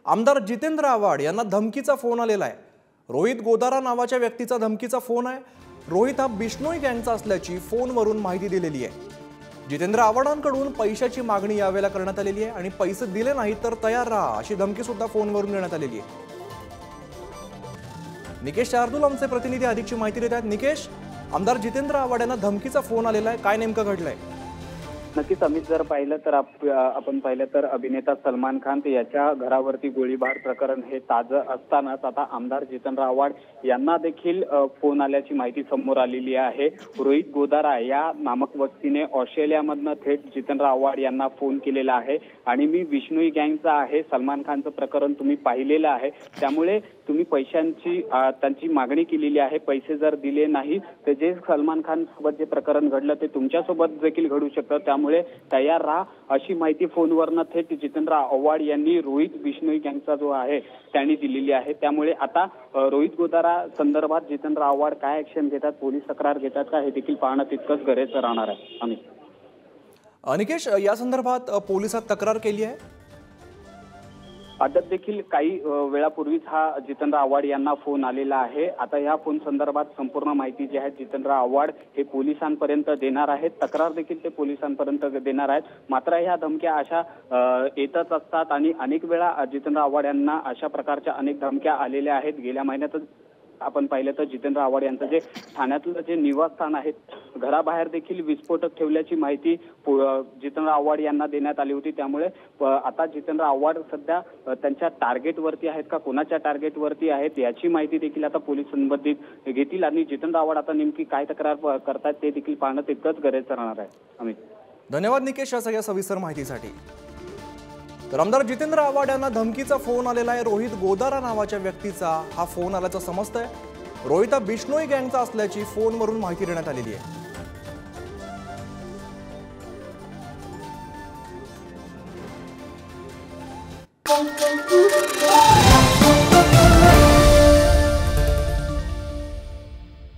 आमदार जितेंद्र आव्हाड यांना धमकीचा फोन आलेला आहे। रोहित गोदारा नावाच्या व्यक्तीचा धमकीचा फोन आहे। रोहित हा बिश्नोई गँगचा असल्याची फोनवरून माहिती दिलेली आहे। जितेंद्र आव्हाडांकडून पैशाची मागणी यावेळेला करण्यात आलेली आहे आणि पैसे दिले नाही तर तयार राहा अशी धमकी सुद्धा फोनवरून देण्यात आलेली आहे। निकेश शार्दूल आमचे प्रतिनिधी अधिकची माहिती देत आहेत। निकेश, आमदार जितेंद्र आव्हाड यांना धमकीचा फोन आलेला आहे, काय नेमकं घडलंय? नक्कीच अमित, जर पाहिलं तर आपण पाहिलं तर अभिनेता सलमान खान याच्या घरावरती गोळीबार प्रकरण हे ताजं असतानाच आता आमदार जितेंद्र आव्हाड यांना देखील फोन आल्याची माहिती समोर आलेली आहे। रोहित गोदारा या नामक व्यक्तीने ऑस्ट्रेलियामधनं थेट जितेंद्र आव्हाड यांना फोन केलेला आहे आणि मी बिश्नोई गँगचा आहे, सलमान खानचं प्रकरण तुम्ही पाहिलेलं आहे, त्यामुळे तुम्ही पैशांची त्यांची मागणी केलेली आहे, पैसे जर दिले नाही तर जे सलमान खान सोबत जे प्रकरण घडलं ते तुमच्यासोबत देखील घडू शकतं, त्यामुळे तयार राहा अशी माहिती फोनवरनं थेट जितेंद्र आव्हाड यांनी रोहित बिश्नोई गँगचा जो आहे त्यांनी दिलेली आहे। त्यामुळे आता रोहित गोदारा संदर्भात जितेंद्र आव्हाड काय ऍक्शन घेतात, पोलीस तक्रार घेतात का, हे देखील पाहणं तितकंच गरजेचं राहणार आहे। आम्ही निकेश, या संदर्भात पोलिसात तक्रार केली आहे? अद्याप देखील काही वेळापूर्वीच हा जितेंद्र आव्हाड यांना फोन आलेला आहे। आता या फोन संदर्भात संपूर्ण माहिती जी आहे जितेंद्र आव्हाड हे पोलिसांपर्यंत देणार आहेत, तक्रार देखील ते पोलिसांपर्यंत देणार आहेत। मात्र ह्या धमक्या अशा येतच असतात आणि अनेक वेळा जितेंद्र आव्हाड यांना अशा प्रकारच्या अनेक धमक्या आलेल्या आहेत। गेल्या महिन्यातच आपण पाहिलं तर जितेंद्र आव्हाड यांचं जे ठाण्यातलं जे निवासस्थान आहे घराबाहेर देखील विस्फोटक ठेवल्याची माहिती जितेंद्र आव्हाड यांना देण्यात आली होती। त्यामुळे आता जितेंद्र आव्हाड सध्या त्यांच्या टार्गेटवरती आहेत का, कोणाच्या टार्गेटवरती आहेत याची माहिती देखील आता पोलीस संबंधित घेतील आणि जितेंद्र आव्हाड आता नेमकी काय तक्रार करतात ते देखील पाहणं तितकंच गरजेचं राहणार आहे। अमित, धन्यवाद निकेश या सगळ्या सविस्तर माहितीसाठी। तर आमदार जितेंद्र आव्हाड यांना धमकीचा फोन आलेला आहे। रोहित गोदारा नावाच्या व्यक्तीचा हा फोन आल्याचं समजतंय। रोहित हा बिश्नोई गँगचा असल्याची फोनवरून माहिती देण्यात आलेली आहे।